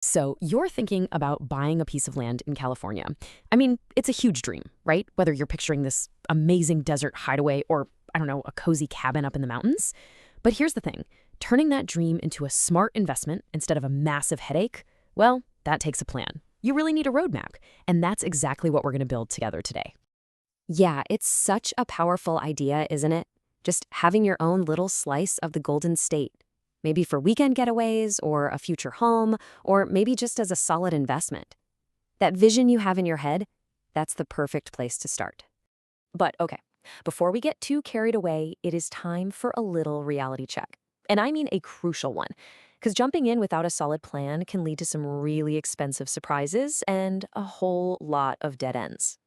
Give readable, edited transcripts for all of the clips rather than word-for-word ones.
So you're thinking about buying a piece of land in California. I mean, it's a huge dream, right? Whether you're picturing this amazing desert hideaway or, I don't know, a cozy cabin up in the mountains. But here's the thing, turning that dream into a smart investment instead of a massive headache, well, that takes a plan. You really need a roadmap, and that's exactly what we're going to build together today. Yeah, it's such a powerful idea, isn't it? Just having your own little slice of the Golden State. Maybe for weekend getaways, or a future home, or maybe just as a solid investment. That vision you have in your head, that's the perfect place to start. But okay, before we get too carried away, it is time for a little reality check. And I mean a crucial one, because jumping in without a solid plan can lead to some really expensive surprises and a whole lot of dead ends.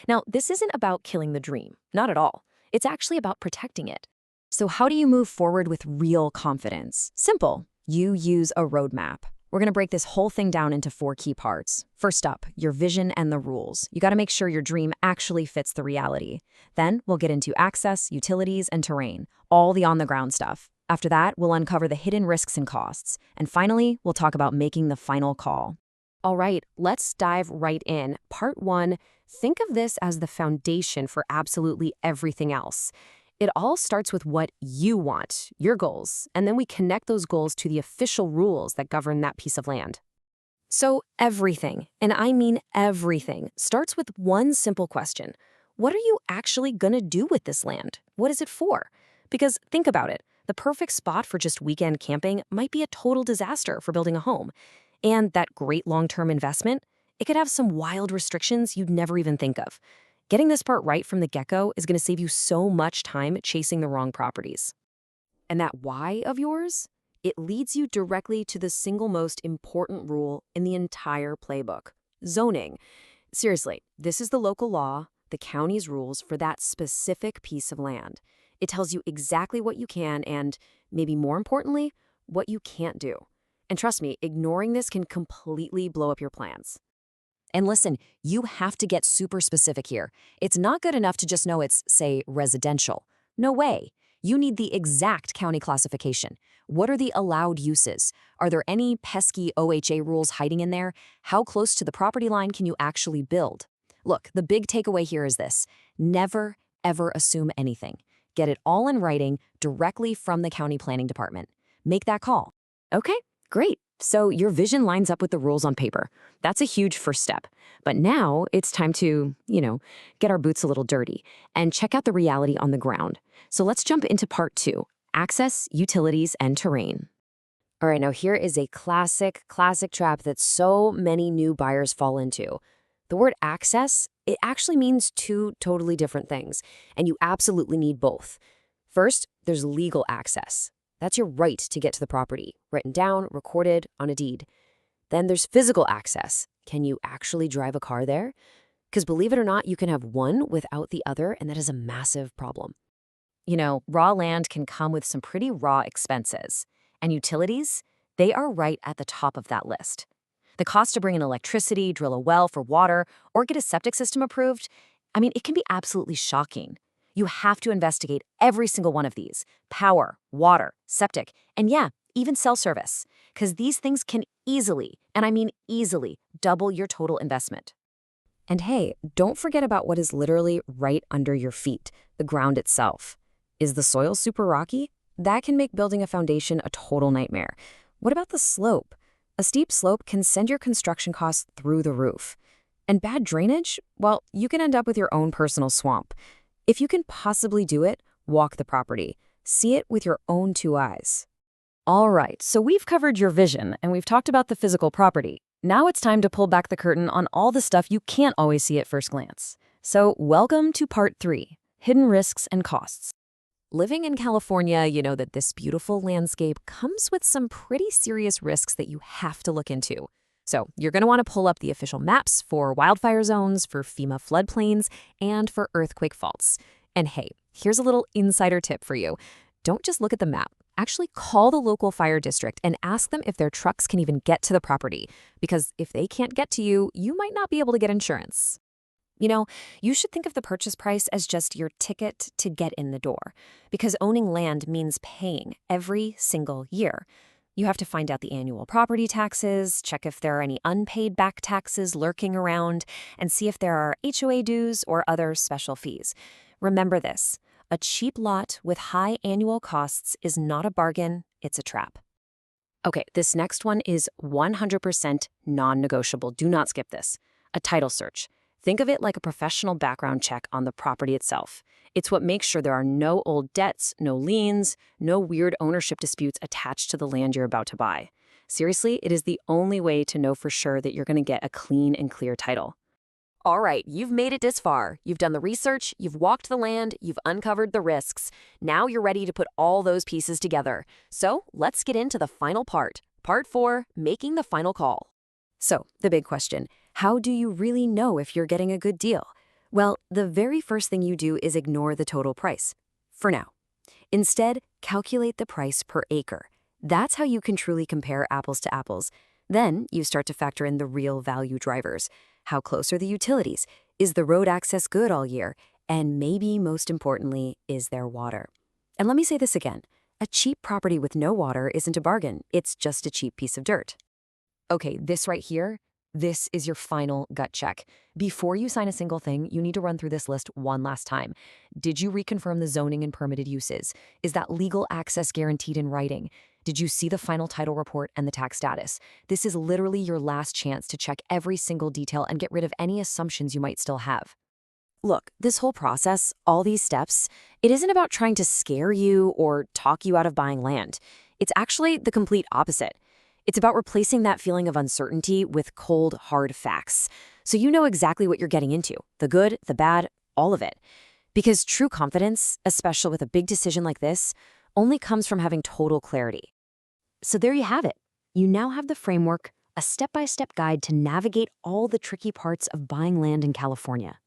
Now, this isn't about killing the dream, not at all. It's actually about protecting it. So how do you move forward with real confidence? Simple. You use a roadmap. We're going to break this whole thing down into 4 key parts. First up, your vision and the rules. You got to make sure your dream actually fits the reality. Then we'll get into access, utilities, and terrain, all the on-the-ground stuff. After that, we'll uncover the hidden risks and costs. And finally, we'll talk about making the final call. All right, let's dive right in. Part 1, think of this as the foundation for absolutely everything else. It all starts with what you want, your goals, and then we connect those goals to the official rules that govern that piece of land. So everything, and I mean everything, starts with one simple question. What are you actually going to do with this land? What is it for? Because think about it, the perfect spot for just weekend camping might be a total disaster for building a home. And that great long-term investment, it could have some wild restrictions you'd never even think of. Getting this part right from the get-go is going to save you so much time chasing the wrong properties. And that why of yours? It leads you directly to the single most important rule in the entire playbook, zoning. Seriously, this is the local law, the county's rules for that specific piece of land. It tells you exactly what you can and, maybe more importantly, what you can't do. And trust me, ignoring this can completely blow up your plans. And listen, you have to get super specific here. It's not good enough to just know it's, say, residential. No way. You need the exact county classification. What are the allowed uses? Are there any pesky OHA rules hiding in there? How close to the property line can you actually build? Look, the big takeaway here is this. Never, ever assume anything. Get it all in writing directly from the county planning department. Make that call. Okay, great. So your vision lines up with the rules on paper. That's a huge first step. But now it's time to, get our boots a little dirty and check out the reality on the ground. So let's jump into part 2, access, utilities, and terrain. All right, now here is a classic trap that so many new buyers fall into. The word access, it actually means 2 totally different things, and you absolutely need both. First, there's legal access. That's your right to get to the property, written down, recorded on a deed. Then there's physical access. Can you actually drive a car there? Because believe it or not, you can have one without the other, and that is a massive problem. Raw land can come with some pretty raw expenses. And utilities, they are right at the top of that list. The cost to bring in electricity, drill a well for water, or get a septic system approved, it can be absolutely shocking. You have to investigate every single one of these: power, water, septic, and yeah, even cell service, because these things can easily, and I mean easily, double your total investment. And hey, don't forget about what is literally right under your feet, the ground itself. Is the soil super rocky? That can make building a foundation a total nightmare. What about the slope? A steep slope can send your construction costs through the roof. And bad drainage? Well, you can end up with your own personal swamp. If you can possibly do it, walk the property. See it with your own 2 eyes. All right, so we've covered your vision, and we've talked about the physical property. Now it's time to pull back the curtain on all the stuff you can't always see at first glance. So welcome to part 3, hidden risks and costs. Living in California, you know that this beautiful landscape comes with some pretty serious risks that you have to look into. So you're going to want to pull up the official maps for wildfire zones, for FEMA floodplains, and for earthquake faults. And hey, here's a little insider tip for you. Don't just look at the map. Actually call the local fire district and ask them if their trucks can even get to the property. Because if they can't get to you, you might not be able to get insurance. You should think of the purchase price as just your ticket to get in the door. Because owning land means paying every single year. You have to find out the annual property taxes, check if there are any unpaid back taxes lurking around, and see if there are HOA dues or other special fees. Remember this, a cheap lot with high annual costs is not a bargain, it's a trap. Okay, this next one is 100% non-negotiable. Do not skip this. A title search. Think of it like a professional background check on the property itself. It's what makes sure there are no old debts, no liens, no weird ownership disputes attached to the land you're about to buy. Seriously, it is the only way to know for sure that you're going to get a clean and clear title. All right, you've made it this far. You've done the research, you've walked the land, you've uncovered the risks. Now you're ready to put all those pieces together. So let's get into the final part. Part 4, making the final call. So, the big question, how do you really know if you're getting a good deal? Well, the very first thing you do is ignore the total price. For now. Instead, calculate the price per acre. That's how you can truly compare apples to apples. Then, you start to factor in the real value drivers. How close are the utilities? Is the road access good all year? And maybe most importantly, is there water? And let me say this again. A cheap property with no water isn't a bargain. It's just a cheap piece of dirt. Okay, this right here, this is your final gut check. Before you sign a single thing, you need to run through this list one last time. Did you reconfirm the zoning and permitted uses? Is that legal access guaranteed in writing? Did you see the final title report and the tax status? This is literally your last chance to check every single detail and get rid of any assumptions you might still have. Look, this whole process, all these steps, it isn't about trying to scare you or talk you out of buying land. It's actually the complete opposite. It's about replacing that feeling of uncertainty with cold, hard facts. So you know exactly what you're getting into, the good, the bad, all of it. Because true confidence, especially with a big decision like this, only comes from having total clarity. So there you have it. You now have the framework, a step-by-step guide to navigate all the tricky parts of buying land in California.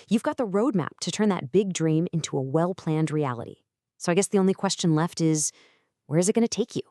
You've got the roadmap to turn that big dream into a well-planned reality. So I guess the only question left is, where is it going to take you?